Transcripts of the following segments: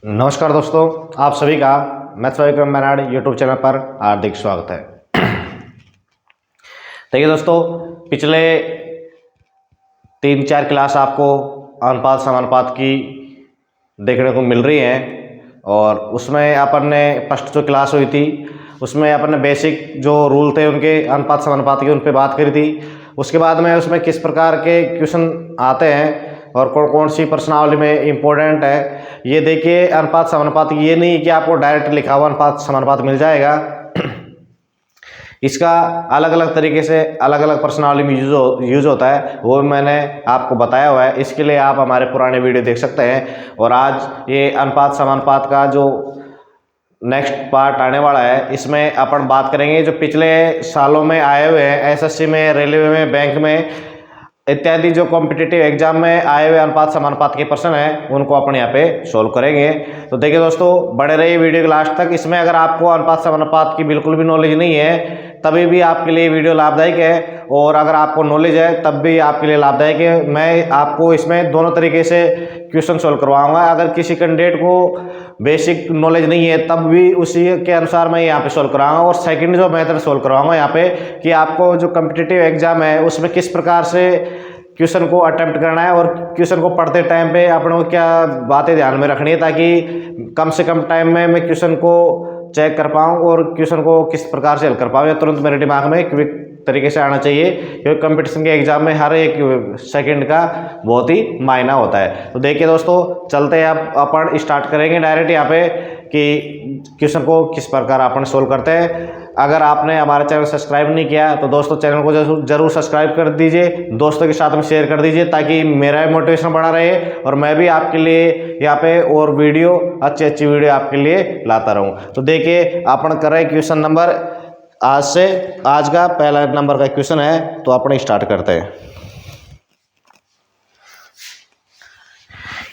नमस्कार दोस्तों, आप सभी का मैथ्स विक्रम मैनाड यूट्यूब चैनल पर हार्दिक स्वागत है। देखिए दोस्तों, पिछले 3-4 क्लास आपको अनुपात समानुपात की देखने को मिल रही हैं और उसमें अपन ने फर्स्ट जो क्लास हुई थी उसमें अपन ने बेसिक जो रूल थे उनके अनुपात समानुपात की उन पर बात करी थी। उसके बाद में उसमें किस प्रकार के क्वेश्चन आते हैं और कौन कौन सी प्रश्नावली में इम्पोर्टेंट है, ये देखिए। अनुपात समानुपात ये नहीं कि आपको डायरेक्ट लिखा हुआ अनुपात समानुपात मिल जाएगा। इसका अलग अलग तरीके से अलग अलग प्रश्नावली में यूज होता है, वो मैंने आपको बताया हुआ है। इसके लिए आप हमारे पुराने वीडियो देख सकते हैं। और आज ये अनुपात समानुपात का जो नेक्स्ट पार्ट आने वाला है, इसमें अपन बात करेंगे जो पिछले सालों में आए हुए हैं एसएससी में, रेलवे में, बैंक में इत्यादि जो कॉम्पिटिटिव एग्जाम में आए हुए अनुपात समानुपात के प्रश्न हैं उनको अपन यहाँ पे सोल्व करेंगे। तो देखिए दोस्तों, बने रहिए वीडियो के लास्ट तक। इसमें अगर आपको अनुपात समानुपात की बिल्कुल भी नॉलेज नहीं है तभी भी आपके लिए वीडियो लाभदायक है, और अगर आपको नॉलेज है तब भी आपके लिए लाभदायक है। मैं आपको इसमें दोनों तरीके से क्वेश्चन सोल्व करवाऊंगा। अगर किसी कैंडिडेट को बेसिक नॉलेज नहीं है तब भी उसी के अनुसार मैं यहाँ पे सोल्व कराऊंगा। और सेकंड जो मेथड सोल्व करवाऊंगा यहाँ पे कि आपको जो कॉम्पिटिटिव एग्जाम है उसमें किस प्रकार से क्वेश्चन को अटेम्प्ट करना है और क्वेश्चन को पढ़ते टाइम पे अपने को क्या बातें ध्यान में रखनी है ताकि कम से कम टाइम में मैं क्वेश्चन को चेक कर पाऊँ और क्वेश्चन को किस प्रकार से हल कर पाऊँ या तुरंत मेरे दिमाग में क्विक तरीके से आना चाहिए, क्योंकि कंपटीशन के एग्जाम में हर एक सेकंड का बहुत ही मायना होता है। तो देखिए दोस्तों, चलते हैं अब अपन स्टार्ट करेंगे डायरेक्ट यहाँ पे कि क्वेश्चन को किस प्रकार अपन सोल्व करते हैं। अगर आपने हमारा चैनल सब्सक्राइब नहीं किया तो दोस्तों चैनल को जरूर सब्सक्राइब कर दीजिए, दोस्तों के साथ में शेयर कर दीजिए ताकि मेरा मोटिवेशन बना रहे और मैं भी आपके लिए यहाँ पे और वीडियो अच्छी वीडियो आपके लिए लाता रहूँ। तो देखिए अपन कर रहे हैं क्वेश्चन नंबर, आज का पहला नंबर का क्वेश्चन है, तो अपन स्टार्ट करते हैं।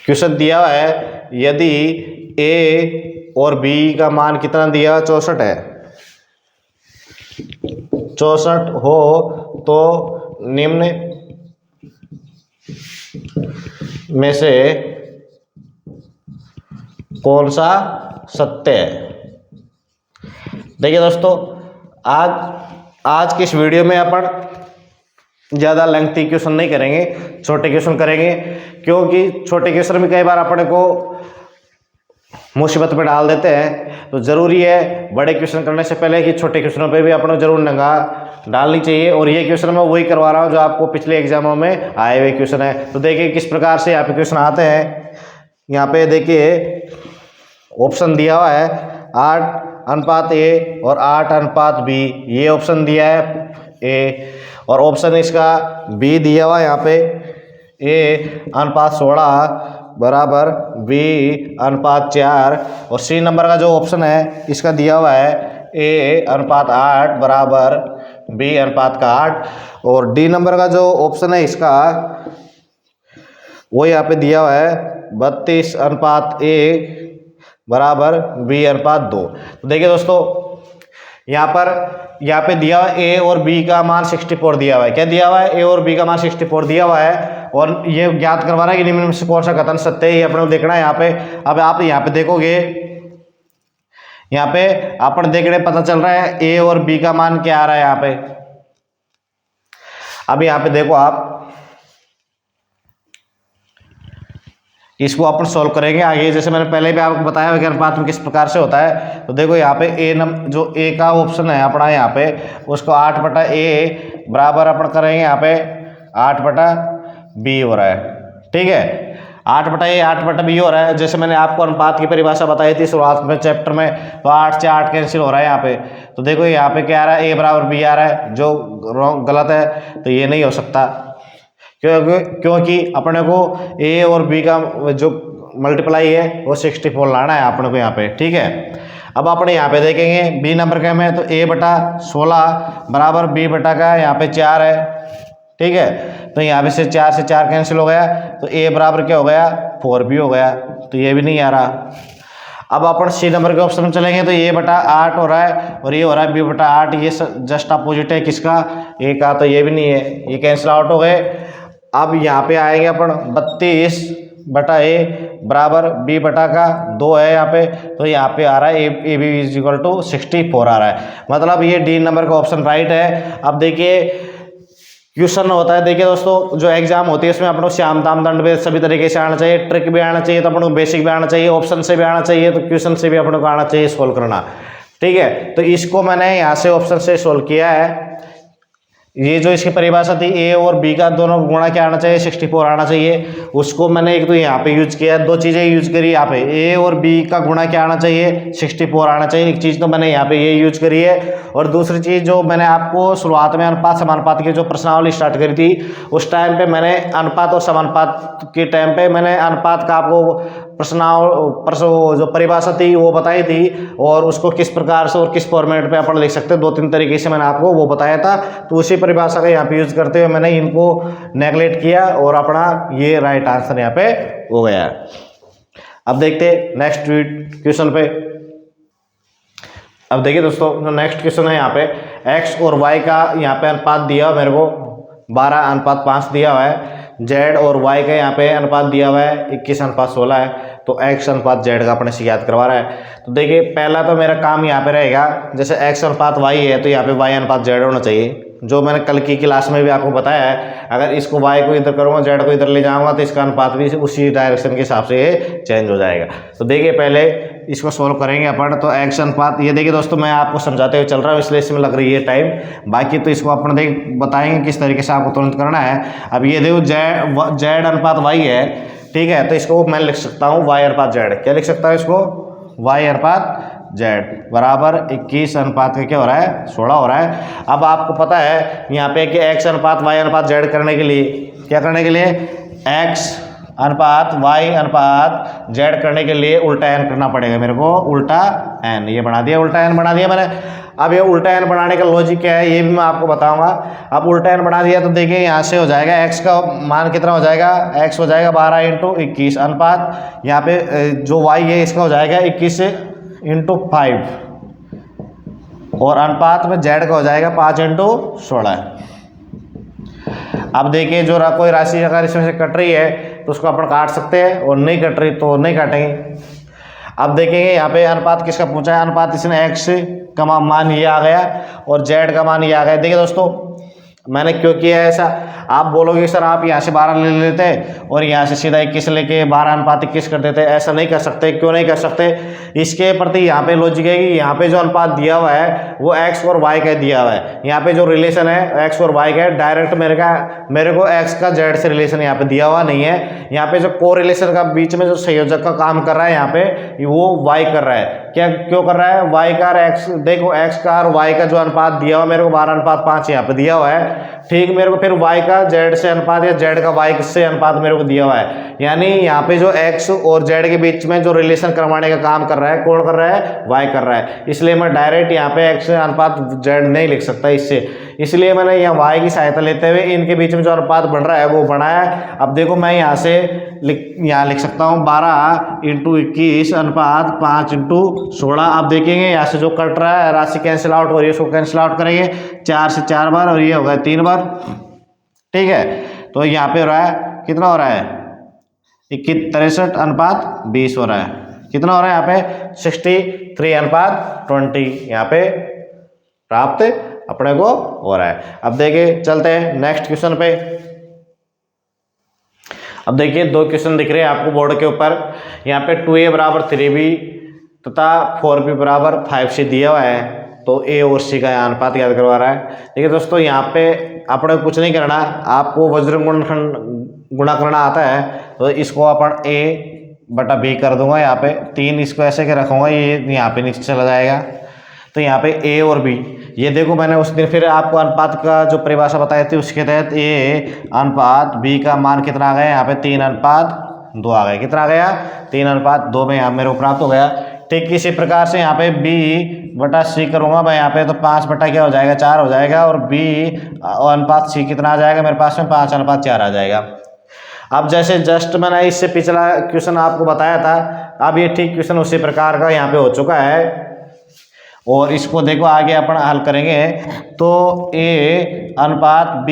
क्वेश्चन दिया हुआ है, यदि ए और बी का मान कितना दिया 64 है, 64 हो तो निम्न में से कौन सा सत्य है। देखिए दोस्तों, आज की इस वीडियो में अपन ज़्यादा लेंथी क्वेश्चन नहीं करेंगे, छोटे क्वेश्चन करेंगे, क्योंकि छोटे क्वेश्चन में कई बार अपने को मुसीबत में डाल देते हैं। तो ज़रूरी है बड़े क्वेश्चन करने से पहले कि छोटे क्वेश्चनों पे भी अपने जरूर निगाह डालनी चाहिए। और ये क्वेश्चन मैं वही करवा रहा हूँ जो आपको पिछले एग्जामों में आए हुए क्वेश्चन है। तो देखिए किस प्रकार से यहाँ पे क्वेश्चन आते हैं। यहाँ पे देखिए ऑप्शन दिया हुआ है 8:A और 8:B, ये ऑप्शन दिया है ए, और ऑप्शन इसका बी दिया हुआ है यहाँ पे A:16 बराबर B:4, और सी नंबर का जो ऑप्शन है इसका दिया हुआ है A:8 बराबर B:8, और डी नंबर का जो ऑप्शन है इसका वो यहाँ पे दिया हुआ है 32:A बराबर B:2। तो देखिए दोस्तों, यहाँ पे दिया हुआ है ए और बी का मान 64 दिया हुआ है। क्या दिया हुआ है? ए और बी का मान 64 दिया हुआ है, और ये ज्ञात करवा रहा है कि निम्न में से कौन सा कथन सत्य है, ये अपने को देखना है यहाँ पे। अब आप यहाँ पे देखोगे, यहाँ पे अपन देख रहे पता चल रहा है ए और बी का मान क्या आ रहा है यहाँ पे। अब यहाँ पे देखो आप, इसको अपन सोल्व करेंगे आगे। जैसे मैंने पहले भी आपको बताया कि अनुपात में किस प्रकार से होता है। तो देखो यहाँ पे जो ए का ऑप्शन है अपना, यहाँ पे उसको 8/A बराबर अपन करेंगे यहाँ पे 8/B हो रहा है। ठीक है, 8/A 8/B हो रहा है। जैसे मैंने आपको अनुपात की परिभाषा बताई थी शुरुआत में चैप्टर में, तो 8 से 8 कैंसिल हो रहा है यहाँ पे। तो देखो यहाँ पे क्या आ रहा है, ए बराबर बी आ रहा है, जो गलत है। तो ये नहीं हो सकता, क्योंकि अपने को ए और बी का जो मल्टीप्लाई है वो 64 लाना है अपने को यहाँ पे। ठीक है, अब अपने यहाँ पे देखेंगे बी नंबर का में, तो A/16 बराबर B/का यहाँ पे 4 है। ठीक है, तो यहाँ पे से 4 से 4 कैंसिल हो गया, तो ए बराबर क्या हो गया, 4B हो गया। तो ये भी नहीं आ रहा। अब अपन सी नंबर के ऑप्शन में चलेंगे, तो A/8 हो रहा है और ये हो रहा है B/8। ये जस्ट अपोजिट है किसका, ए का, तो ये भी नहीं है, ये कैंसिल आउट हो गए। अब यहाँ पे आएंगे अपन 32 बटा ए बराबर बी बटा का 2 है यहाँ पे, तो यहाँ पे आ रहा है A B is equal to 64 आ रहा है। मतलब ये डी नंबर का ऑप्शन राइट है। अब देखिए क्वेश्चन होता है, देखिए दोस्तों जो एग्जाम होती है इसमें अपनों श्याम दाम दंड भेद सभी तरीके से आना चाहिए, ट्रिक भी आना चाहिए, तो अपनों को बेसिक भी आना चाहिए, ऑप्शन से भी आना चाहिए, तो क्वेश्चन से भी अपनों को आना चाहिए सोल्व करना। ठीक है, तो इसको मैंने यहाँ से ऑप्शन से सोल्व किया है। ये जो इसकी परिभाषा थी ए और बी का दोनों गुणा क्या आना चाहिए, 64 आना चाहिए। उसको मैंने एक तो यहाँ पे यूज किया, दो चीज़ें यूज करी यहाँ पे, ए और बी का गुणा क्या आना चाहिए, 64 आना चाहिए। एक चीज़ तो मैंने यहाँ पे ये यूज करी है, और दूसरी चीज़ जो मैंने आपको शुरुआत में अनुपात समानुपात की जो प्रश्नावली स्टार्ट करी थी, उस टाइम पे मैंने अनुपात और समानुपात के टाइम पे मैंने अनुपात का आपको जो परिभाषा थी वो बताई थी, और उसको किस प्रकार से और किस फॉर्मेट पे अपन लिख सकते हैं, 2-3 तरीके से मैंने आपको वो बताया था। तो उसी परिभाषा का यहाँ पे यूज करते हुए मैंने इनको नेगलेक्ट किया और अपना ये राइट आंसर यहाँ पे हो गया। अब देखते हैं नेक्स्ट क्वेश्चन पे। अब देखिए दोस्तों जो नेक्स्ट क्वेश्चन है यहाँ पे x और y का यहाँ पे अनुपात दिया हुआ मेरे को 12:5 दिया हुआ है, z और y का यहाँ पे अनुपात दिया हुआ है 21:16 है, तो x अनुपात z का अपने से याद करवा रहा है। तो देखिए पहला तो मेरा काम यहाँ पे रहेगा, जैसे x अनुपात y है तो यहाँ पे y अनुपात z होना चाहिए, जो मैंने कल की क्लास में भी आपको बताया है। अगर इसको y को इधर करूँगा z को इधर ले जाऊँगा तो इसका अनुपात भी उसी डायरेक्शन के हिसाब से ये चेंज हो जाएगा। तो देखिए पहले इसको सोल्व करेंगे अपन। तो x अनुपात ये देखिए दोस्तों मैं आपको समझाते हुए चल रहा हूँ इसलिए इसमें लग रही है टाइम, बाकी तो इसको अपन बताएंगे किस तरीके से आपको तुरंत करना है। अब ये देखो z अनुपात y है, ठीक है, तो इसको मैं लिख सकता हूँ y अनुपात z। क्या लिख सकता हूँ इसको, y अनुपात z बराबर 21 अनुपात का क्या हो रहा है, 16 हो रहा है। अब आपको पता है यहाँ पे कि x अनुपात y अनुपात z करने के लिए क्या करने के लिए, x अनुपात y अनुपात z करने के लिए उल्टा n करना पड़ेगा मेरे को, उल्टा n। ये बना दिया, उल्टा n बना दिया मैंने। अब ये उल्टा n बनाने का लॉजिक क्या है ये भी मैं आपको बताऊंगा। अब उल्टा n बना दिया तो देखिए यहाँ से हो जाएगा x का मान कितना हो जाएगा, x हो जाएगा 12 × 21 अनुपात यहाँ पे जो y है इसका हो जाएगा 21 × 5, और अनुपात में z का हो जाएगा 5 × 16। अब देखिए जो कोई राशि अगर इसमें से कट रही है तो उसको अपन काट सकते हैं, और नहीं कट रही तो नहीं काटेंगे। अब देखेंगे यहाँ पे अनुपात किसका पूछा है, अनुपात इसने x का मान ये आ गया और z का मान ये आ गया। देखिए दोस्तों मैंने क्यों किया है ऐसा, आप बोलोगे सर आप यहाँ से 12 ले लेते और यहाँ से सीधा 21 लेके 12:21 कर देते, ऐसा नहीं कर सकते। क्यों नहीं कर सकते, इसके प्रति यहाँ पे लॉजिक है कि यहाँ पे जो अनुपात दिया हुआ है वो x और y का दिया हुआ है। यहाँ पे जो रिलेशन है x और y का डायरेक्ट मेरे को x का z से रिलेशन यहाँ पे दिया हुआ नहीं है। यहाँ पे जो को रिलेशन का बीच में जो संयोजक का काम कर रहा है यहाँ पे वो y कर रहा है। क्या क्यों कर रहा है, y का और x, देखो x का और y का जो अनुपात दिया हुआ मेरे को 12:5 यहाँ पे दिया हुआ है, ठीक। मेरे को फिर y का z से अनुपात या z का y से अनुपात मेरे को दिया हुआ है, यानी यहाँ पे जो x और z के बीच में जो रिलेशन करवाने का काम कर रहा है कौन कर रहा है, y कर रहा है। इसलिए मैं डायरेक्ट यहाँ पे x अनुपात z नहीं लिख सकता इसलिए मैंने यहाँ y की सहायता लेते हुए इनके बीच में जो अनुपात बन रहा है वो बनाया है। अब देखो मैं यहाँ से यहाँ लिख सकता हूँ 12 × 21 अनुपात 5 × 16। आप देखेंगे यहाँ से जो कट रहा है राशि कैंसिल आउट हो रही है, उसको कैंसिल आउट करेंगे 4 से 4 बार और ये होगा 3 बार, ठीक है। तो यहाँ पे हो रहा है कितना हो रहा है 63:20 हो रहा है, कितना हो रहा है यहाँ पे 63:20 यहाँ पे प्राप्त अपने को हो रहा है। अब देखिए चलते हैं नेक्स्ट क्वेश्चन पे। अब देखिए दो क्वेश्चन दिख रहे हैं आपको बोर्ड के ऊपर, यहाँ पे 2a बराबर 3b तथा 4b बराबर 5c दिया हुआ है, तो a और c का अनुपात याद करवा रहा है। देखिए दोस्तों यहाँ पे अपने कुछ नहीं करना, आपको वज्र गुणा करना आता है, तो इसको अपन a/b कर दूंगा। यहाँ पे 3 इसको ऐसे के रखूंगा, ये यहाँ पे नीचे चला जाएगा, तो यहाँ पे a और b। ये देखो मैंने उस दिन फिर आपको अनुपात का जो परिभाषा बताई थी उसके तहत a अनुपात b का मान कितना आ गया, यहाँ पे 3:2 आ गया। कितना आ गया 3:2 में यहाँ मेरे को प्राप्त हो गया। ठीक इसी प्रकार से यहाँ पे b/c करूँगा मैं, यहाँ पे तो 5 क्या हो जाएगा 4 हो जाएगा, और b अनुपात c कितना आ जाएगा मेरे पास में 5:4 आ जाएगा। अब जैसे जस्ट मैंने इससे पिछला क्वेश्चन आपको बताया था, अब ये ठीक क्वेश्चन उसी प्रकार का यहाँ पे हो चुका है, और इसको देखो आगे अपन हल करेंगे। तो a अनुपात b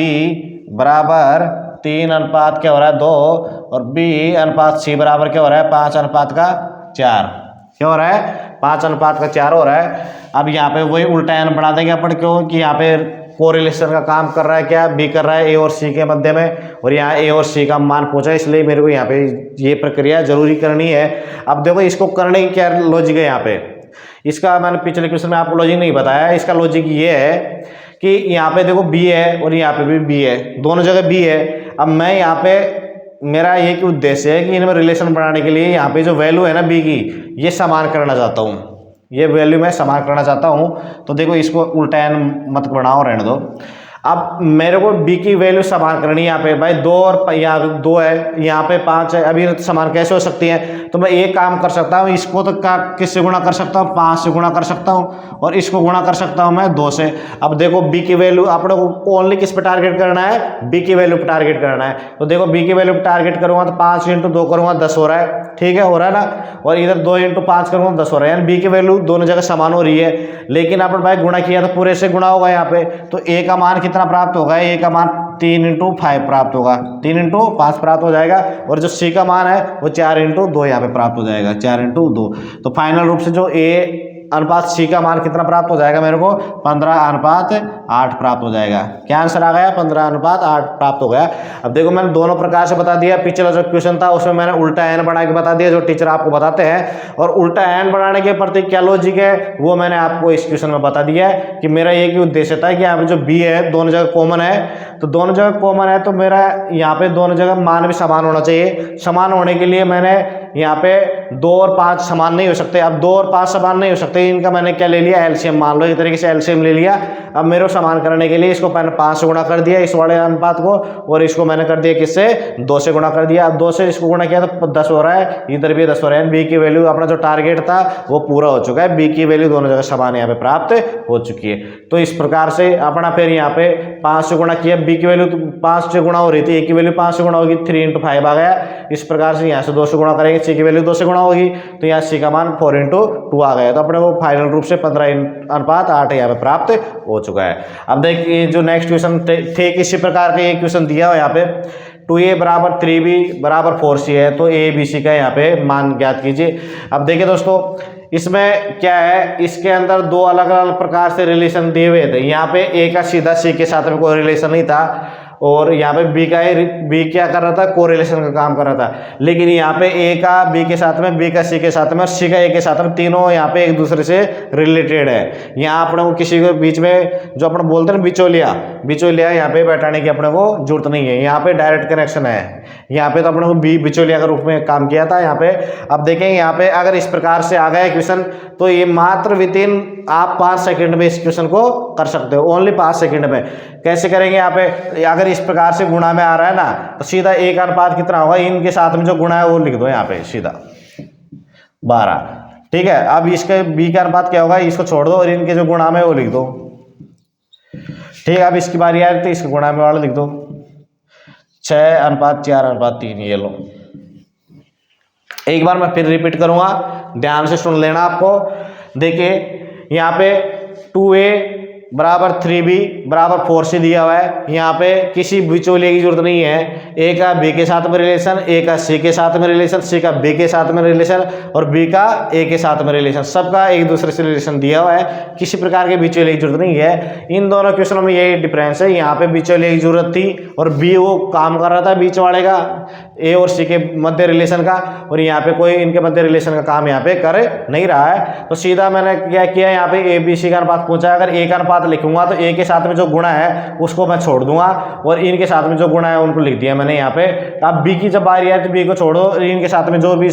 बराबर 3 अनुपात क्या हो रहा है 2 और B अनुपात C बराबर क्या हो रहा है 5 अनुपात का 4। क्या हो रहा है 5 अनुपात का 4 हो रहा है। अब यहाँ पे वही उल्टा एन बढ़ा देंगे अपन, क्यों कि यहाँ पे कोरिलेशन का काम कर रहा है, क्या B कर रहा है A और C के मध्य में, और यहाँ A और C का मान पूछा, इसलिए मेरे को यहाँ पे ये प्रक्रिया जरूरी करनी है। अब देखो इसको करने की क्या लॉजिक है यहाँ पे, इसका मैंने पिछले क्वेश्चन में आपको लॉजिक नहीं बताया। इसका लॉजिक ये है कि यहाँ पे देखो B है और यहाँ पे भी B है, दोनों जगह B है। अब मैं यहाँ पे मेरा एक उद्देश्य है कि इनमें रिलेशन बनाने के लिए यहाँ पे जो वैल्यू है ना B की, ये समान करना चाहता हूँ, ये वैल्यू मैं समान करना चाहता हूँ। तो देखो इसको उल्टा एन मत बनाओ, रहने दो। अब मेरे को B की वैल्यू समान करनी है। यहाँ पे भाई 2 और यहाँ 2 है, यहाँ पे 5 है, अभी समान कैसे हो सकती है? तो मैं एक काम कर सकता हूँ, इसको तो किससे गुणा कर सकता हूँ 5 से गुणा कर सकता हूँ, और इसको गुणा कर सकता हूँ मैं 2 से। अब देखो B की वैल्यू अपने को ओनली किस पे टारगेट करना है, B की वैल्यू पे टारगेट करना है। तो देखो B की वैल्यू पे टारगेट करूँगा तो 5 × 2 करूँगा 10 हो रहा है, ठीक है, हो रहा है ना। और इधर 2 × 5 करूँगा 10 हो रहा है, यानी B की वैल्यू दोनों जगह समान हो रही है। लेकिन अपन भाई गुणा किया तो पूरे से गुणा होगा यहाँ पे, तो A का मान कितना प्राप्त होगा, A का मान 3 × 5 प्राप्त होगा, 3 × 5 प्राप्त हो जाएगा। और जो C का मान है वो 4 × 2 यहाँ पे प्राप्त हो जाएगा, 4 × 2। तो फाइनल रूप से जो A अनुपात C का मान कितना प्राप्त हो जाएगा मेरे को 15:8 प्राप्त हो जाएगा। क्या आंसर आ गया 15:8 प्राप्त हो गया। अब देखो मैंने दोनों प्रकार से बता दिया। पिछला जो क्वेश्चन था उसमें मैंने उल्टा एन बना के बता दिया, जो टीचर आपको बताते हैं, और उल्टा एन बनाने के प्रति क्या लॉजिक है वो मैंने आपको इस क्वेश्चन में बता दिया है कि मेरा एक ही उद्देश्य था कि यहाँ पे जो B है दोनों जगह कॉमन है, तो दोनों जगह कॉमन है तो मेरा यहाँ पे दोनों जगह मान भी समान होना चाहिए। समान होने के लिए मैंने यहाँ पे 2 और 5 समान नहीं हो सकते। अब 2 और 5 समान नहीं हो सकते, इनका मैंने क्या ले लिया एलसीएम, मान लो एक तरीके से एलसीएम ले लिया। अब मेरे को समान करने के लिए इसको मैंने 5 से गुणा कर दिया इस वाले अनुपात को, और इसको मैंने कर दिया किससे 2 से गुणा कर दिया। अब 2 से इसको गुणा किया तो 10 हो रहा है, इधर भी 10 हो रहा है। B की वैल्यू अपना जो टारगेट था वो पूरा हो चुका है, B की वैल्यू दोनों जगह समान यहाँ पे प्राप्त हो चुकी है। तो इस प्रकार से अपना फिर यहाँ पे 5 से गुणा किया, B की वैल्यू 5 से गुणा हो रही थी, A की वैल्यू 5 से गुणा होगी, 3 × 5 आ गया। इस प्रकार से यहाँ से 2 से गुणा करेंगे, C की वैल्यू 2 से गुणा होगी, तो यहाँ C का मान 4 × 2 आ गया। तो अपने को फाइनल रूप से 15:8 यहाँ पे प्राप्त हो चुका है। अब देखिए जो नेक्स्ट क्वेश्चन थे इसी प्रकार का एक क्वेश्चन दिया हुआ यहाँ पे 2A = 3B = 4C है, तो A B C का यहाँ पे मान ज्ञात कीजिए। अब देखिए दोस्तों इसमें क्या है, इसके अंदर 2 अलग अलग प्रकार से रिलेशन दिए हुए थे। यहाँ पे A का सीधा C के साथ में कोई रिलेशन नहीं था, और यहाँ पे B क्या कर रहा था, कोरिलेशन का काम कर रहा था। लेकिन यहाँ पे A का B के साथ में, B का C के साथ में और C का A के साथ में, तीनों यहाँ पे एक दूसरे से रिलेटेड है। यहाँ अपने को किसी के बीच में जो अपन बोलते हैं ना बिचौलिया यहाँ पे बैठाने की अपने को जरूरत नहीं है, यहाँ पे डायरेक्ट कनेक्शन है। यहाँ पे तो अपने को बिचौलिया के रूप में काम किया था यहाँ पे। अब देखें यहाँ पे अगर इस प्रकार से आ गया क्वेश्चन, तो ये मात्र विदिन आप 5 सेकंड में इस क्वेश्चन को कर सकते हो, ओनली 5 सेकंड में। कैसे करेंगे यहाँ पे, अगर इस प्रकार से गुणा में आ रहा है ना, तो सीधा एक अनुपात कितना होगा, इनके साथ में जो गुणा है वो लिख दो यहाँ पे सीधा 12, ठीक है। अब इसके B का अनुपात क्या होगा, इसको छोड़ दो और इनके जो गुणा में वो लिख दो, ठीक है। अब इसकी बारी आ रही तो इसके गुणा में वाला लिख दो 6:4:3, ये लो। एक बार मैं फिर रिपीट करूंगा, ध्यान से सुन लेना आपको। देखिए यहाँ पे 2A = 3B = 4C दिया हुआ है। यहाँ पे किसी बिचौलिए की जरूरत नहीं है। A का B के साथ में रिलेशन, A का C के साथ में रिलेशन, C का B के साथ में रिलेशन और B का A के साथ में रिलेशन, सबका एक दूसरे से रिलेशन दिया हुआ है। किसी प्रकार के बिचौलिए की जरूरत नहीं है। इन दोनों क्वेश्चनों में यही डिफरेंस है, यहाँ पे बिचौलिए की जरूरत थी और B वो काम कर रहा था बीच वाले का, A और C के मध्य रिलेशन का, और यहाँ पे कोई इनके मध्य रिलेशन का काम यहाँ पे कर नहीं रहा है। तो सीधा मैंने क्या किया, यहाँ पे A B C का अनुपात पूछा, अगर A का अनुपात लिखूंगा तो A के साथ में जो गुणा है उसको मैं छोड़ दूंगा, और इनके साथ में जो गुणा है उनको लिख दिया मैंने यहाँ पे। अब B की जब बारी आए तो B को छोड़ो, इनके साथ में जो भी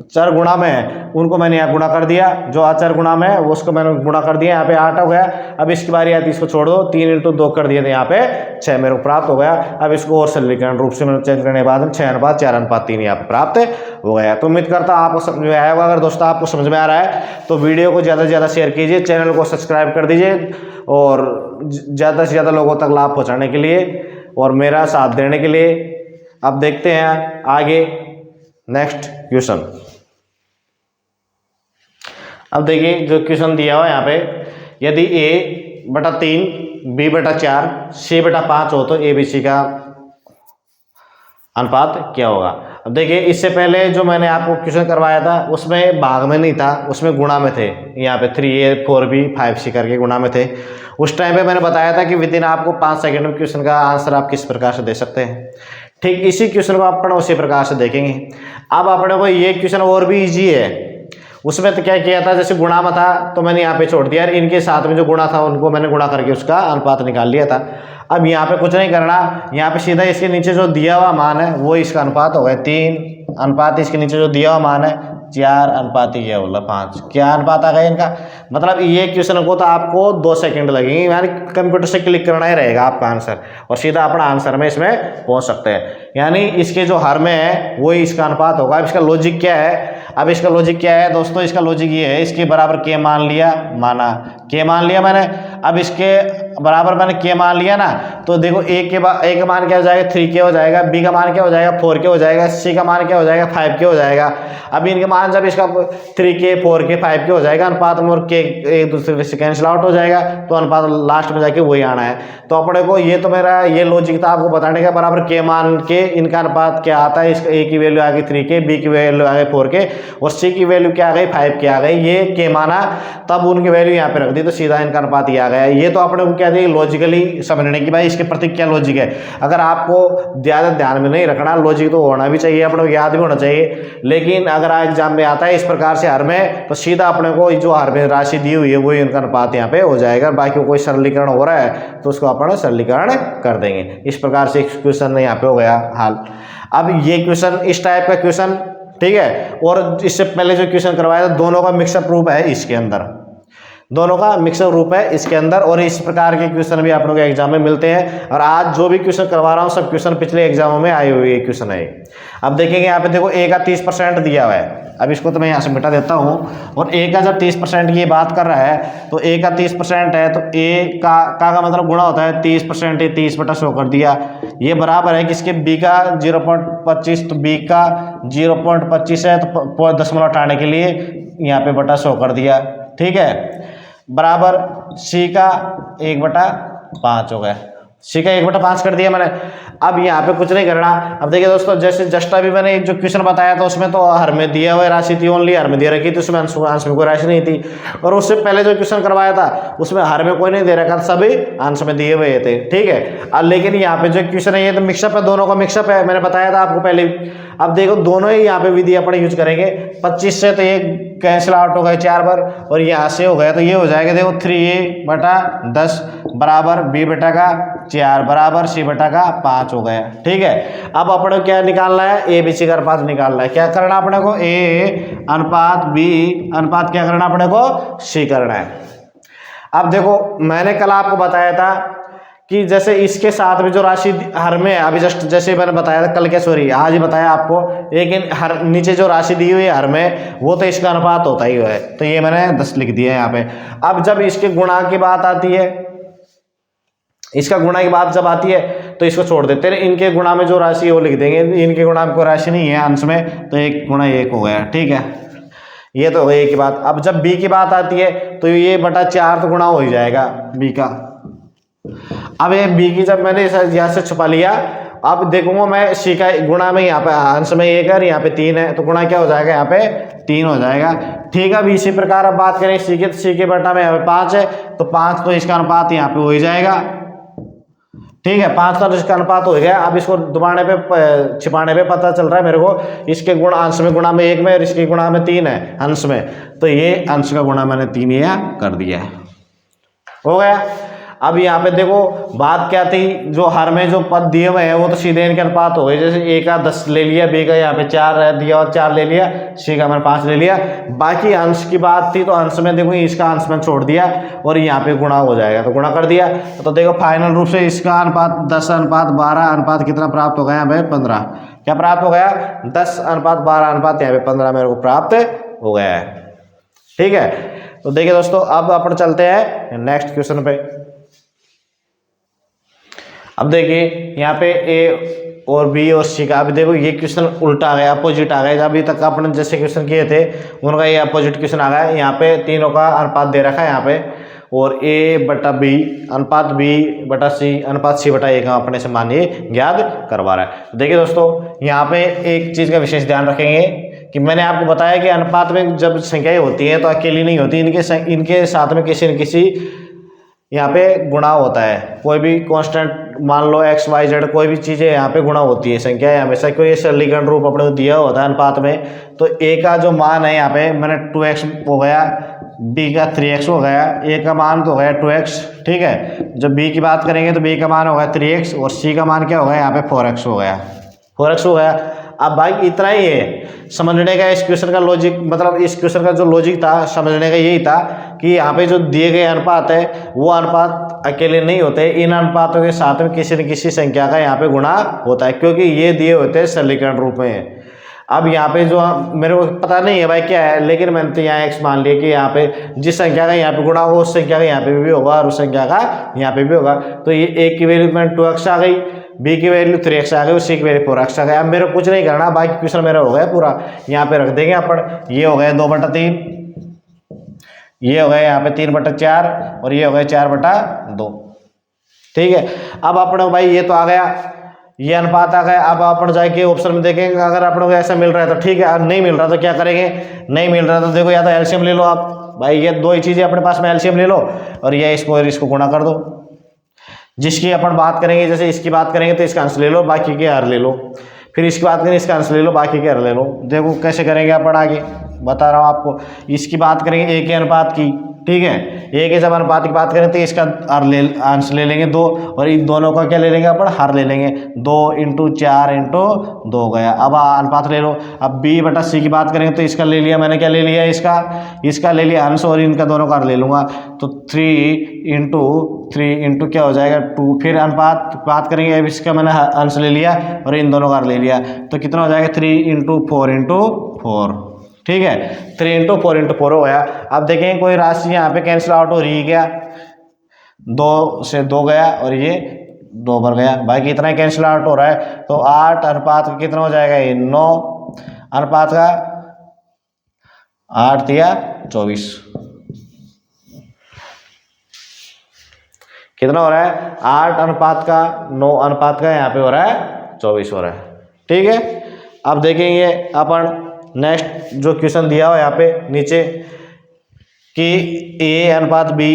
चर गुणा में है उनको मैंने यहाँ गुणा कर दिया, जो अचर गुणा में है उसको मैंने गुणा कर दिया, यहाँ पे 8 हो गया। अब इसकी बारी आती इसको छोड़ दो, 3 × 2 कर दिए थे, यहाँ पे 6 मेरे को प्राप्त हो गया। अब इसको और सरलीकरण रूप से मैंने चेंज करने के बाद 6:4:3 यहाँ पे प्राप्त हो गया। तो उम्मीद करता हूँ आपको समझ में आया होगा। अगर दोस्तों आपको समझ में आ रहा है तो वीडियो को ज़्यादा से ज़्यादा शेयर कीजिए, चैनल को सब्सक्राइब कर दीजिए, और ज़्यादा से ज़्यादा लोगों तक लाभ पहुँचाने के लिए और मेरा साथ देने के लिए। अब देखते हैं आगे नेक्स्ट क्वेश्चन। अब देखिए जो क्वेश्चन दिया हुआ है यहाँ पे, यदि A/3 B/4 C/5 हो तो ABC का अनुपात क्या होगा। अब देखिए इससे पहले जो मैंने आपको क्वेश्चन करवाया था उसमें भाग में नहीं था, उसमें गुणा में थे। यहाँ पे 3a 4b 5c करके गुणा में थे। उस टाइम पे मैंने बताया था कि विद इन आपको 5 सेकंड में क्वेश्चन का आंसर आप किस प्रकार से दे सकते हैं। ठीक इसी क्वेश्चन को अपन उसी प्रकार से देखेंगे। अब अपने को ये क्वेश्चन और भी ईजी है। उसमें तो क्या किया था, जैसे गुणा में था तो मैंने यहाँ पे छोड़ दिया, इनके साथ में जो गुणा था उनको मैंने गुणा करके उसका अनुपात निकाल लिया था। अब यहाँ पे कुछ नहीं करना, यहाँ पे सीधा इसके नीचे जो दिया हुआ मान है वो इसका अनुपात हो गया 3, अनुपात इसके नीचे जो दिया हुआ मान है 4, अनुपात ये बोला 5। क्या अनुपात आ गया इनका, मतलब ये क्वेश्चन को तो आपको 2 सेकंड लगेंगे, यानी कंप्यूटर से क्लिक करना ही रहेगा आपका आंसर और सीधा अपना आंसर में इसमें पहुंच सकते हैं। यानी इसके जो हर में है वही इसका अनुपात होगा। अब इसका लॉजिक क्या है, अब इसका लॉजिक क्या है दोस्तों, इसका लॉजिक ये है, इसके बराबर के मान लिया, माना के मान लिया मैंने। अब इसके बराबर मैंने के मान लिया ना, तो देखो ए का मान क्या हो जाएगा 3 के हो जाएगा, बी का मान क्या हो जाएगा 4 के हो जाएगा, सी का मान क्या हो जाएगा 5 के हो जाएगा। अब इनके मान जब इसका 3 के 4 के 5 के हो जाएगा, अनुपात में और के एक दूसरे से कैंसिल आउट हो जाएगा, तो अनुपात लास्ट में जाके वही आना है। तो अपने को ये तो मेरा ये लॉजिक था आपको बताने का, बराबर के मान के इनका अनुपात क्या आता है। इसका ए की वैल्यू आ गई 3 के, बी की वैल्यू आ गई 4 के और सी की वैल्यू क्या आ गई 5 के आ गई। ये के माना तब उनकी वैल्यू यहाँ पे रख दी तो सीधा इनका अनुपात ही आ गया। ये तो अपने को क्या थी लॉजिकली समझने की, भाई इसके प्रति क्या लॉजिक है। अगर आपको ज़्यादा ध्यान में नहीं रखना, लॉजिक तो होना भी चाहिए, अपने को याद भी होना चाहिए, लेकिन अगर एग्जाम में आता है इस प्रकार से हर में, तो सीधा अपने को जो हर में राशि दी हुई है वही उनका अनुपात यहाँ पे हो जाएगा। बाकी कोई सरलीकरण हो रहा है तो उसको अपन सरलीकरण कर देंगे। इस प्रकार से क्वेश्चन यहाँ पे हो गया हाल। अब ये क्वेश्चन इस टाइप का क्वेश्चन, ठीक है, और इससे पहले जो क्वेश्चन करवाया था दोनों का मिक्सअप रूप है इसके अंदर, दोनों का मिक्सअप रूप है इसके अंदर, और इस प्रकार के क्वेश्चन भी आप लोगों के एग्जाम में मिलते हैं। और आज जो भी क्वेश्चन करवा रहा हूँ सब क्वेश्चन पिछले एग्जामों में आए हुए क्वेश्चन है। अब देखेंगे यहाँ पे देखो ए का 30% दिया हुआ है। अब इसको तो मैं यहाँ से मिटा देता हूँ, और ए का जब 30% की बात कर रहा है तो ए का 30% है तो ए का मतलब गुणा होता है 30%, 30/100 कर दिया। ये बराबर है किसके, बी का 0.25, तो बी का 0.25 है तो दशमलव हटाने के लिए यहाँ पे बटा 100 कर दिया, ठीक है, बराबर सी का 1/5 हो गया। सी का 1/5 कर दिया मैंने। अब यहाँ पे कुछ नहीं करना। अब देखिए दोस्तों, जैसे जस्ट अभी मैंने जो क्वेश्चन बताया था उसमें तो हर में दिया हुआ राशि थी, ओनली हर में दे रखी थी, उसमें अंश में कोई राशि नहीं थी। और उससे पहले जो क्वेश्चन करवाया था उसमें हर में कोई नहीं दे रखा था, सभी अंश में दिए हुए थे, ठीक है। अब लेकिन यहाँ पे जो क्वेश्चन है ये तो मिक्सअप है, दोनों का मिक्सअप है, मैंने बताया था आपको पहले। अब देखो दोनों ही यहाँ पे विधि अपने यूज करेंगे। 25 से तो ये कैंसिल आउट हो गए 4 बार, और यहाँ से हो गया तो ये हो जाएगा देखो 3a/10 बराबर b/4 बराबर c/5 हो गया, ठीक है। अब अपने को क्या निकालना है, ए बी सी का अनुपात निकालना है। क्या करना अपने को, ए अनुपात बी अनुपात क्या करना अपने को, सी करना है। अब देखो मैंने कल आपको बताया था कि जैसे इसके साथ में जो राशि हर में अभी जस्ट जैसे मैंने बताया था कल, क्या सॉरी आज ही बताया आपको, लेकिन हर नीचे जो राशि दी हुई है हर में वो तो इसका अनुपात होता ही है, तो ये मैंने 10 लिख दिया है यहाँ पे। अब जब इसके गुणा की बात आती है, इसका गुणा की बात जब आती है तो इसको छोड़ देते हैं, इनके गुणा में जो राशि है वो लिख देंगे। इनके गुणा में कोई राशि नहीं है अंश में, तो 1 गुणा 1 हो गया, ठीक है। ये तो ए की बात। अब जब बी की बात आती है तो ये बटा 4 तो गुणा हो ही जाएगा बी का। अब ये बी की जब मैंने यहाँ से छुपा लिया, अब देखूंगा मैं सी का गुणा में यहाँ पे अंश में 1 है, यहाँ पे 3 है, तो गुणा क्या हो जाएगा यहाँ पे 3 हो जाएगा, ठीक है। अब इसी प्रकार अब बात करें सी के, तो सी के बटा में यहाँ पे 5 है, तो 5 तो इसका अनुपात यहाँ पे हो ही जाएगा, ठीक है। 5 तो इसका अनुपात हो गया। अब इसको दुबाने पे छिपाने पे पता चल रहा है मेरे को, इसके गुण अंश में गुणा में 1 में और इसके गुणा में 3 है अंश में, तो ये अंश का गुणा मैंने 3 यहाँ कर दिया है, हो गया। अब यहाँ पे देखो बात क्या थी, जो हर में जो पद दिए हुए हैं वो तो सीधे इनके अनुपात हो गए। जैसे ए का 10 ले लिया, बी का यहाँ पे 4 दिया और 4 ले लिया, सी का मैंने 5 ले लिया। बाकी अंश की बात थी तो अंश में देखो इसका अंश में छोड़ दिया और यहाँ पे गुणा हो जाएगा, तो गुणा कर दिया। तो देखो फाइनल रूप से इसका अनुपात 10:12 अनुपात कितना प्राप्त हो गया यहाँ पे 15। क्या प्राप्त हो गया, 10:12 अनुपात यहाँ पे 15 मेरे को प्राप्त हो गया है, ठीक है। तो देखिए दोस्तों, अब अपन चलते हैं नेक्स्ट क्वेश्चन पे। अब देखिए यहाँ पे ए और बी और सी का, अभी देखो ये क्वेश्चन उल्टा आ गया, अपोजिट आ गया। अभी तक अपने जैसे क्वेश्चन किए थे उनका ये अपोजिट क्वेश्चन आ गया। यहाँ पे तीनों का अनुपात दे रखा है यहाँ पे, और A/B अनुपात B/C अनुपात C/A का अपने से मान ये ज्ञात करवा रहा है। देखिए दोस्तों, यहाँ पे एक चीज़ का विशेष ध्यान रखेंगे कि मैंने आपको बताया कि अनुपात में जब संख्याएं होती हैं तो अकेली नहीं होती, इनके साथ में किसी न किसी यहाँ पे गुणा होता है। कोई भी कांस्टेंट मान लो x y z कोई भी चीज़ें यहाँ पे गुणा होती है, संख्या है हमेशा कोई सरलीकरण रूप अपने को दिया होता है अनुपात में। तो a का जो मान है यहाँ पे मैंने 2x हो गया, b का 3x हो गया, a का मान तो हो गया 2x, ठीक है। जब b की बात करेंगे तो b का मान होगा 3x और c का मान क्या होगा यहाँ पे 4x हो गया, 4x हो गया। अब भाई इतना ही है समझने का, इस क्वेश्चन का लॉजिक, मतलब इस क्वेश्चन का जो लॉजिक था समझने का यही था कि यहाँ पे जो दिए गए अनुपात है वो अनुपात अकेले नहीं होते, इन अनुपातों के साथ में किसी न किसी संख्या का यहाँ पे गुणा होता है, क्योंकि ये दिए होते हैं सरलीकरण रूप में। अब यहाँ पे जो मेरे को पता नहीं है भाई क्या है, लेकिन मैंने तो यहाँ x मान लिया कि यहाँ पे जिस संख्या का यहाँ पे गुणा हो उस संख्या का यहाँ पे भी होगा और उस संख्या का यहाँ पे भी होगा। तो ये a की वैल्यू मैंने 2x आ गई, b की वैल्यू 3x आ गई, c की वैल्यू 4x आ गया। अब मेरे को कुछ नहीं करना, बाकी क्वेश्चन मेरा हो गया पूरा। यहाँ पे रख देंगे अपन, ये हो गया 2/3, ये हो गया यहाँ पे 3/4 और ये हो गया 4/2, ठीक है। अब अपने भाई ये तो आ गया, ये अनुपात आ गया। अब अपन जाके ऑप्शन में देखेंगे, अगर अपन को ऐसा मिल रहा है तो ठीक है, नहीं मिल रहा तो क्या करेंगे, नहीं मिल रहा तो देखो या तो एलसीएम ले लो आप, भाई ये दो ही चीज़ें अपने पास में, एलसीएम ले लो और ये इसको गुणा कर दो। जिसकी अपन बात करेंगे, जैसे इसकी बात करेंगे तो इसका आंसर ले लो, बाकी के हर ले लो, फिर इसकी बात करेंगे इसका आंसर ले लो, बाकी के हर ले लो। देखो कैसे करेंगे अपन आगे बता रहा हूँ आपको। इसकी बात करेंगे a के अनुपात की, ठीक है, a के जब अनुपात की बात करें तो इसका आंसर ले लेंगे 2 और इन दोनों का क्या ले लेंगे अपन, हर ले लेंगे, 2 × 4 × 2 गया। अब अनुपात ले लो। अब b/c की बात करेंगे तो इसका ले लिया मैंने, क्या ले लिया, इसका ले लिया अंश और इनका दोनों का ले लूँगा, तो 3 × क्या हो जाएगा 2। फिर अनुपात बात करेंगे, अब इसका मैंने अंश ले लिया और इन दोनों का ले लिया, तो कितना हो जाएगा 3 × 4 × 4, ठीक है, 3 × 4 × 4 हो गया। अब देखेंगे कोई राशि यहाँ पे कैंसिल आउट हो रही है क्या, 2 से 2 गया और ये 2 बार गया, भाई कितना कैंसिल आउट हो रहा है, तो 8 अनुपात का कितना हो जाएगा, ये 9 अनुपात का 8 × 24 कितना हो रहा है, 8 अनुपात का 9 अनुपात का यहाँ पे हो रहा है 24 हो रहा है, ठीक है। अब देखेंगे अपन नेक्स्ट जो क्वेश्चन दिया हो यहाँ पे नीचे कि a अनुपात b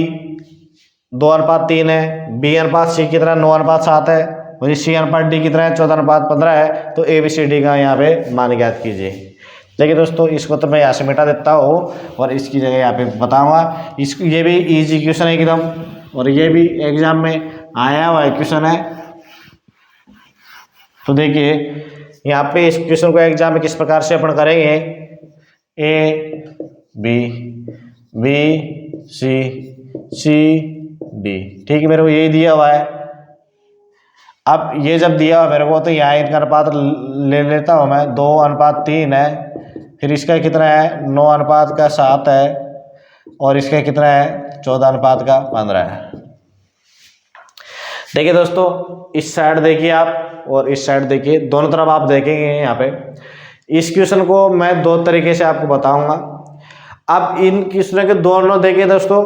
2:3 है, b अनुपात c कितना 9:7 है और c अनुपात d कितना है 14:15 है। तो ABCD का यहाँ पे मान ज्ञात कीजिए। देखिए दोस्तों, इसको तो मैं यहाँ से मिटा देता हूँ और इसकी जगह यहाँ पे बताऊँगा। इसको ये भी इजी क्वेश्चन है एकदम, और ये भी एग्जाम में आया हुआ क्वेश्चन है। तो देखिए यहाँ पे इस क्वेश्चन को एग्जाम में किस प्रकार से अपन करेंगे, A B C D, ठीक है, मेरे को यही दिया हुआ है। अब ये जब दिया हुआ मेरे को, तो यहाँ इनका अनुपात ले लेता हूँ मैं, 2:3 है, फिर इसका कितना है 9:7 है और इसका कितना है 14:15 है। देखिए दोस्तों, इस साइड देखिए आप और इस साइड देखिए, दोनों तरफ आप देखेंगे यहाँ पे। इस क्वेश्चन को मैं 2 तरीके से आपको बताऊंगा। अब इन क्वेश्चनों के दोनों देखिए दोस्तों,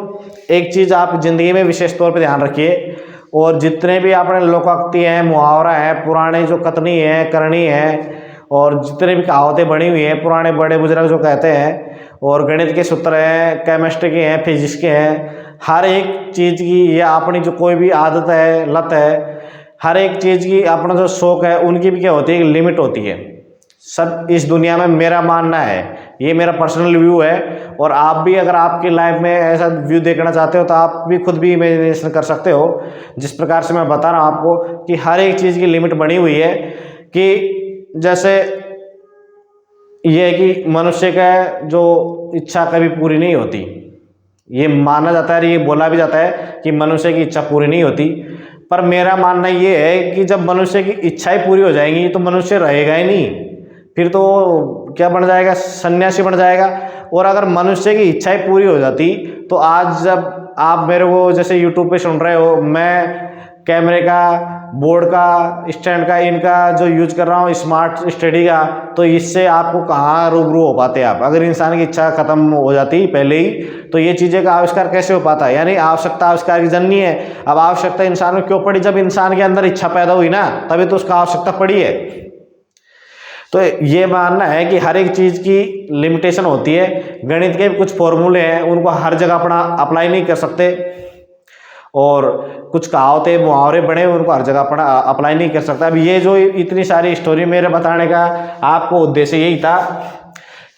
एक चीज़ आप जिंदगी में विशेष तौर पे ध्यान रखिए, और जितने भी अपने लोकोक्ति हैं, मुहावरा है, पुराने जो कथनी है, करनी है, और जितने भी कहावतें बनी हुई हैं, पुराने बड़े बुजुर्ग जो कहते हैं, और गणित के सूत्र हैं, केमिस्ट्री के हैं, फिजिक्स के हैं, हर एक चीज़ की या अपनी जो कोई भी आदत है, लत है, हर एक चीज़ की अपना जो शौक है, उनकी भी क्या होती है, लिमिट होती है। सब इस दुनिया में मेरा मानना है, ये मेरा पर्सनल व्यू है, और आप भी अगर आपकी लाइफ में ऐसा व्यू देखना चाहते हो तो आप भी खुद भी इमेजिनेशन कर सकते हो। जिस प्रकार से मैं बता रहा हूँ आपको कि हर एक चीज़ की लिमिट बनी हुई है, कि जैसे ये है कि मनुष्य का जो इच्छा कभी पूरी नहीं होती, ये माना जाता है, ये बोला भी जाता है कि मनुष्य की इच्छा पूरी नहीं होती। पर मेरा मानना ये है कि जब मनुष्य की इच्छाएं पूरी हो जाएंगी तो मनुष्य रहेगा ही नहीं, फिर तो क्या बन जाएगा, सन्यासी बन जाएगा। और अगर मनुष्य की इच्छाएं पूरी हो जाती तो आज जब आप मेरे को जैसे यूट्यूब पे सुन रहे हो, मैं कैमरे का बोर्ड का, स्टैंड का, इनका जो यूज कर रहा हूँ स्मार्ट स्टडी का, तो इससे आपको कहाँ रूबरू हो पाते आप। अगर इंसान की इच्छा खत्म हो जाती पहले ही तो ये चीज़ें का आविष्कार कैसे हो पाता है। यानी आवश्यकता आविष्कार की जननी है। अब आवश्यकता इंसान में क्यों पड़ी? जब इंसान के अंदर इच्छा पैदा हुई ना, तभी तो उसका आवश्यकता पड़ी है। तो ये मानना है कि हर एक चीज़ की लिमिटेशन होती है। गणित के कुछ फॉर्मूले हैं, उनको हर जगह अपना अप्लाई नहीं कर सकते, और कुछ कहावतें मुहावरे बड़े उनको हर जगह अपना अप्लाई नहीं कर सकता। अब ये जो इतनी सारी स्टोरी मेरे बताने का आपको उद्देश्य यही था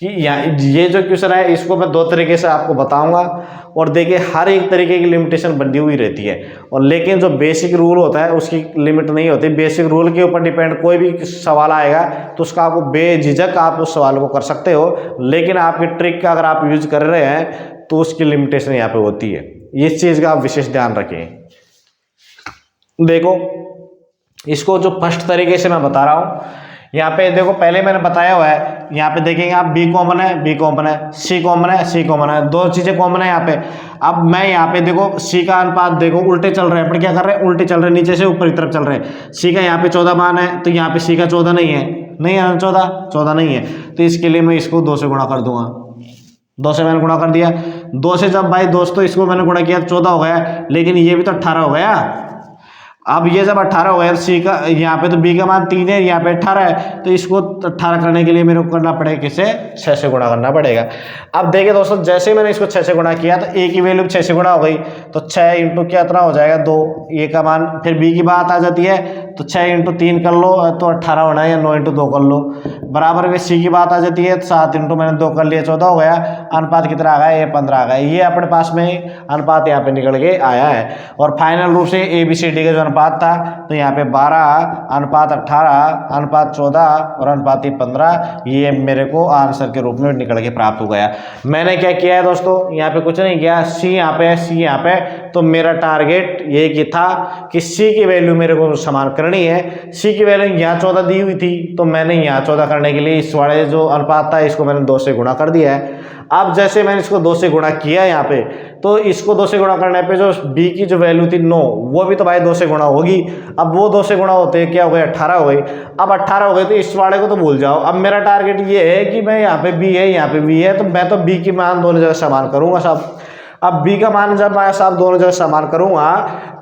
कि ये जो क्वेश्चन है इसको मैं 2 तरीके से आपको बताऊंगा, और देखिए हर एक तरीके की लिमिटेशन बनी हुई रहती है, और लेकिन जो बेसिक रूल होता है उसकी लिमिट नहीं होती। बेसिक रूल के ऊपर डिपेंड कोई भी सवाल आएगा तो उसका आपको बेझिझक आप उस सवाल को कर सकते हो, लेकिन आपकी ट्रिक का अगर आप यूज कर रहे हैं तो उसकी लिमिटेशन यहाँ पे होती है। इस चीज़ का आप विशेष ध्यान रखें। देखो इसको जो फर्स्ट तरीके से मैं बता रहा हूँ, यहाँ पे देखो पहले मैंने बताया हुआ है, यहाँ पे देखेंगे आप बी कॉमन है, बी कॉमन है, सी कॉमन है, सी कॉमन है, 2 चीजें कॉमन है यहाँ पे। अब मैं यहाँ पे देखो सी का अनुपात देखो उल्टे चल रहे हैं, अपन क्या कर रहे हैं, उल्टे चल रहे हैं, नीचे से ऊपर की तरफ चल रहे हैं। सी का यहाँ पे 14 मान है, तो यहाँ पे सी का 14 नहीं है, नहीं है 14 नहीं है, तो इसके लिए मैं इसको 2 से गुणा कर दूंगा। 2 से मैंने गुणा कर दिया। 2 से जब भाई दोस्तों इसको मैंने गुणा किया 14 हो गया, लेकिन ये भी तो 18 हो गया। अब ये जब 18 हो गया, सी का यहाँ पे तो बी का मान 3 है, यहाँ पे 18 है, तो इसको 18 करने के लिए मेरे को करना पड़ेगा किसे, 6 से गुणा करना पड़ेगा। अब देखिए दोस्तों जैसे मैंने इसको 6 से गुणा किया तो ए की वैल्यू 6 से गुणा हो गई, तो 6 इंटू क्या इतना हो जाएगा 2, ए का मान। फिर बी की बात आ जाती है तो 6 इंटू 3 कर लो तो 18 होना है, या 9 इंटू 2 कर लो। बराबर में सी की बात आ जाती है, 7 इंटू मैंने 2 कर लिया 14 हो गया। अनुपात कितना आ गया, ये 15 आ गया। ये अपने पास में अनुपात यहाँ पे निकल के आया है। और फाइनल रूप से ए बी सी डी का जो अनुपात था, तो यहाँ पे 12 अनुपात 18 अनुपात 14 और अनुपात 15, ये मेरे को आंसर के रूप में निकल के प्राप्त हो गया। मैंने क्या किया है दोस्तों, यहाँ पे कुछ नहीं किया, सी यहाँ पे, सी यहाँ पे, तो मेरा टारगेट ये कि था कि सी की वैल्यू मेरे को समान करनी है। सी की वैल्यू यहाँ 14 दी हुई थी, तो मैंने यहाँ 14 करने के लिए इस वाले जो अनुपात था इसको मैंने 2 से गुणा कर दिया है। अब जैसे मैंने इसको 2 से गुणा किया यहाँ पे, तो इसको 2 से गुणा करने पे जो b की जो वैल्यू थी 9, वो भी तो भाई 2 से गुणा होगी। अब वो 2 से गुणा होते क्या हो गए, 18 हो गई। अब 18 हो गए तो इस वाले को तो भूल जाओ। अब मेरा टारगेट ये है कि मैं यहाँ पे b है, यहाँ पे b है, तो मैं तो b की मान दोनों जगह समान करूंगा साहब। अब b का मान जब मैं साहब दोनों जगह समान करूंगा,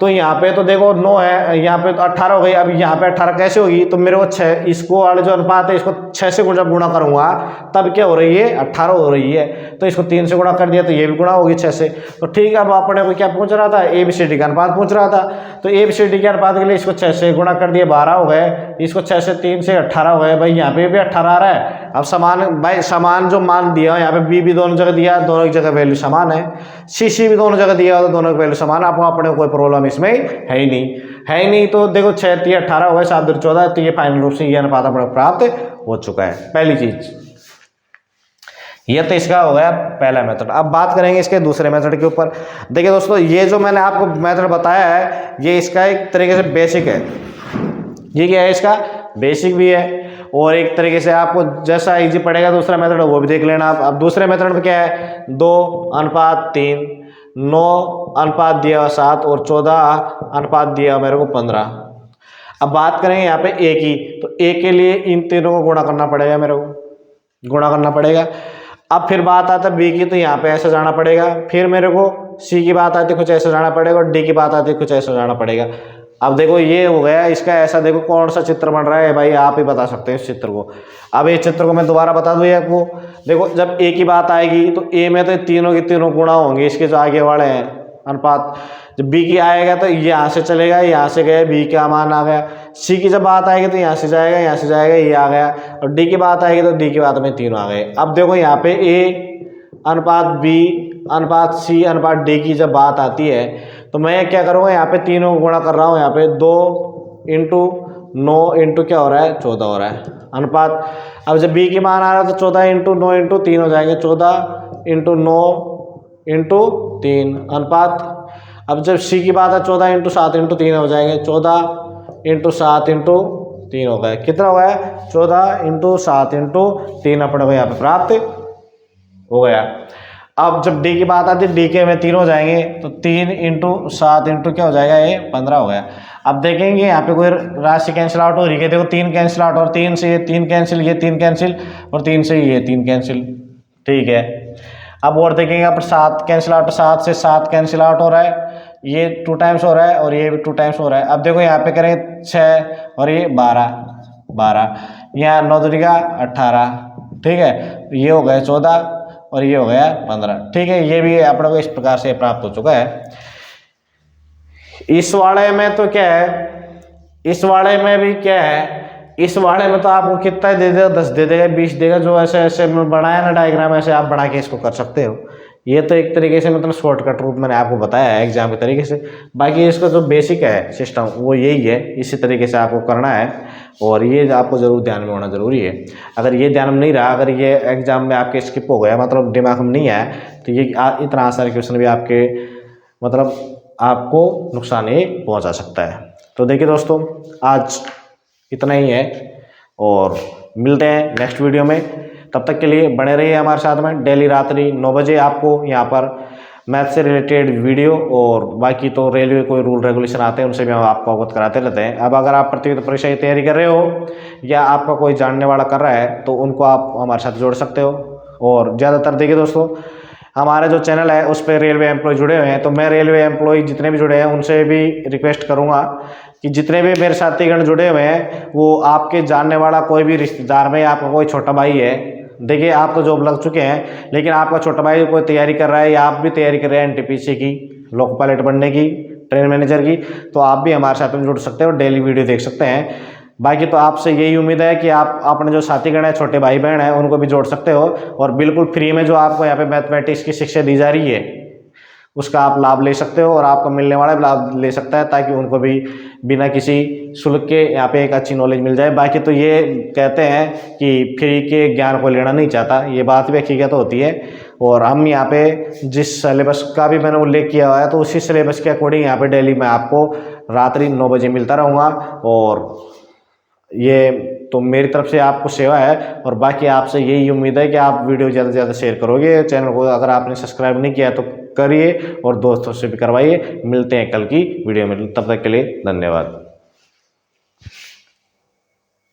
तो यहाँ पे तो देखो 9 है, यहाँ पे तो 18 हो गई। अब यहाँ पे 18 कैसे होगी, तो मेरे को 6, इसको वाले जो अनुपात है इसको 6 से जब गुणा करूंगा तब क्या हो रही है, 18 हो रही है। तो इसको 3 से गुणा कर दिया तो ये भी गुणा होगी 6 से। तो ठीक है, अब अपने को क्या पूछ रहा था, ए बी सी डी का अनुपात पूछ रहा था। तो ए बी सी डी के अनुपात के लिए इसको 6 से गुणा कर दिया, 12 हो गए। इसको 6 से 3 से 18 हो गए। भाई यहाँ पे भी 18 आ रहा है। अब समान, भाई समान जो मान दिया यहाँ पे बी भी दोनों जगह दिया, दोनों की जगह वैल्यू समान है। सी भी दोनों जगह दिया तो दोनों की वैल्यू समान, आपको अपने कोई प्रॉब्लम इसमें है ही नहीं। तो देखो 6 3 18 हो गए, 7 2 14, तो ये फाइनल रूप से ये अनुपात अपने प्राप्त हो चुका है। पहली चीज ये तो इसका हो गया पहला मेथड। अब बात करेंगे इसके दूसरे मेथड के ऊपर। देखिए दोस्तों ये जो मैंने आपको मेथड बताया है ये इसका एक तरीके से बेसिक है। ये क्या है, इसका बेसिक भी है, और एक तरीके से आपको जैसा इजी पड़ेगा दूसरा मेथड वो भी देख लेना आप। अब दूसरे मेथड में क्या है, 2 अनुपात 3, 9 अनुपात दिया 7 और 14 अनुपात दिया मेरे को 15। अब बात करेंगे यहाँ पे ए की, तो ए के लिए इन तीनों को गुणा करना पड़ेगा, मेरे को गुणा करना पड़ेगा। अब फिर बात आता है बी की, तो यहाँ पे ऐसे जाना पड़ेगा। फिर मेरे को सी की बात आती है कुछ ऐसे जाना पड़ेगा, और डी की बात आती है कुछ ऐसे जाना पड़ेगा। अब देखो ये हो गया इसका ऐसा, देखो कौन सा चित्र बन रहा है भाई, आप ही बता सकते हैं इस चित्र को। अब इस चित्र को मैं दोबारा बता दूँ आपको। देखो जब ए की बात आएगी तो ए में तो तीनों के तीनों गुणा होंगे, इसके जो आगे वाले हैं अनुपात। जब बी की आएगा तो यहाँ से चलेगा, यहाँ से गए, बी का मान आ गया। सी की जब बात आएगी तो यहाँ से जाएगा, यहाँ से जाएगा, ये आ गया। और डी की बात आएगी तो डी की बात में तीनों आ गए। अब देखो यहाँ पे ए अनुपात बी अनुपात सी अनुपात डी की जब बात आती है तो मैं क्या करूँगा, यहाँ पे तीनों को गुणा कर रहा हूँ। यहाँ पे 2 इंटू 9 इंटू क्या हो रहा है, 14 हो रहा है अनुपात। अब जब बी की मान आ रहा है तो 14 इंटू 9 इंटू 3 हो जाएंगे, 14 इंटू 9 इंटू 3 अनुपात। अब जब सी की बात है 14 इंटू 7 इंटू 3 हो जाएंगे, 14 इंटू 7 इंटू 3 हो गया। कितना हो गया, 14 इंटू 7 इंटू 3 अपने को यहाँ पे प्राप्त हो गया। अब जब डी की बात आती है, डी के में 3 हो जाएंगे, तो 3 इंटू 7 इंटू क्या हो जाएगा, ये 15 हो गया। अब देखेंगे यहाँ पे कोई राशि कैंसिल आउट हो रही है, देखो 3 कैंसिल आउट, और 3 से ये 3 कैंसिल, ये 3 कैंसिल, और 3 से ये 3 कैंसिल, ठीक है। अब और देखेंगे यहाँ पर 7 कैंसिल आउट, 7 से 7 कैंसिल आउट हो रहा है, ये 2 टाइम्स हो रहा है, और ये भी 2 टाइम्स हो रहा है। अब देखो यहाँ पे करें 6 और ये 12, यहाँ 9 दूनी का 18, ठीक है, ये हो गया 14 और ये हो गया 15, ठीक है। ये भी अपने को इस प्रकार से प्राप्त हो चुका है। इस वाले में तो क्या है, इस वाले में भी क्या है, इस वाले में तो आपको कितना दे देगा, 10 दे देगा, 20 देगा, जो ऐसे ऐसे बनाया ना डायग्राम, ऐसे आप बना के इसको कर सकते हो। ये तो एक तरीके से मतलब शॉर्टकट रूप मैंने आपको बताया है एग्जाम के तरीके से। बाकी इसका जो बेसिक है सिस्टम वो यही है, इसी तरीके से आपको करना है, और ये आपको जरूर ध्यान में होना जरूरी है। अगर ये ध्यान में नहीं रहा, अगर ये एग्जाम में आपके स्किप हो गया, मतलब दिमाग में नहीं आया, तो ये इतना आसान क्वेश्चन भी आपके मतलब आपको नुकसान ही पहुंचा सकता है। तो देखिए दोस्तों, आज इतना ही है, और मिलते हैं नेक्स्ट वीडियो में। तब तक के लिए बने रहिए हमारे साथ में। डेली रात्रि 9 बजे आपको यहाँ पर मैथ से रिलेटेड वीडियो, और बाकी तो रेलवे कोई रूल रेगुलेशन आते हैं उनसे भी हम आपको अवगत कराते रहते हैं। अब अगर आप प्रतियोगिता परीक्षा की तैयारी कर रहे हो, या आपका कोई जानने वाला कर रहा है, तो उनको आप हमारे साथ जोड़ सकते हो। और ज़्यादातर देखिए दोस्तों, हमारे जो चैनल है उस पर रेलवे एम्प्लॉय जुड़े हुए हैं, तो मैं रेलवे एम्प्लॉय जितने भी जुड़े हैं उनसे भी रिक्वेस्ट करूंगा कि जितने भी मेरे साथीगण जुड़े हुए हैं, वो आपके जानने वाला कोई भी रिश्तेदार में, आपका कोई छोटा भाई है, देखिए आप तो जॉब लग चुके हैं, लेकिन आपका छोटा भाई कोई तैयारी कर रहा है, या आप भी तैयारी कर रहे हैं एनटीपीसी की, लोको पायलट बनने की, ट्रेन मैनेजर की, तो आप भी हमारे साथ में जुड़ सकते हो, डेली वीडियो देख सकते हैं। बाकी तो आपसे यही उम्मीद है कि आप अपने जो साथीगण है, छोटे भाई बहन हैं, उनको भी जोड़ सकते हो, और बिल्कुल फ्री में जो आपको यहाँ पे मैथमेटिक्स की शिक्षा दी जा रही है उसका आप लाभ ले सकते हो, और आपको मिलने वाला लाभ ले सकता है, ताकि उनको भी बिना किसी शुल्क के यहाँ पे एक अच्छी नॉलेज मिल जाए। बाकी तो ये कहते हैं कि फ्री के ज्ञान को लेना नहीं चाहता, ये बात भी हकीकत होती है। और हम यहाँ पे जिस सिलेबस का भी मैंने उल्लेख किया हुआ है, तो उसी सिलेबस के अकॉर्डिंग यहाँ पे डेली मैं आपको रात्रि 9 बजे मिलता रहूँगा, और ये तो मेरी तरफ से आपको सेवा है। और बाकी आपसे यही उम्मीद है कि आप वीडियो ज़्यादा से ज़्यादा शेयर करोगे, चैनल को अगर आपने सब्सक्राइब नहीं किया तो करिए, और दोस्तों से भी करवाइए। मिलते हैं कल की वीडियो में, तब तक के लिए धन्यवाद।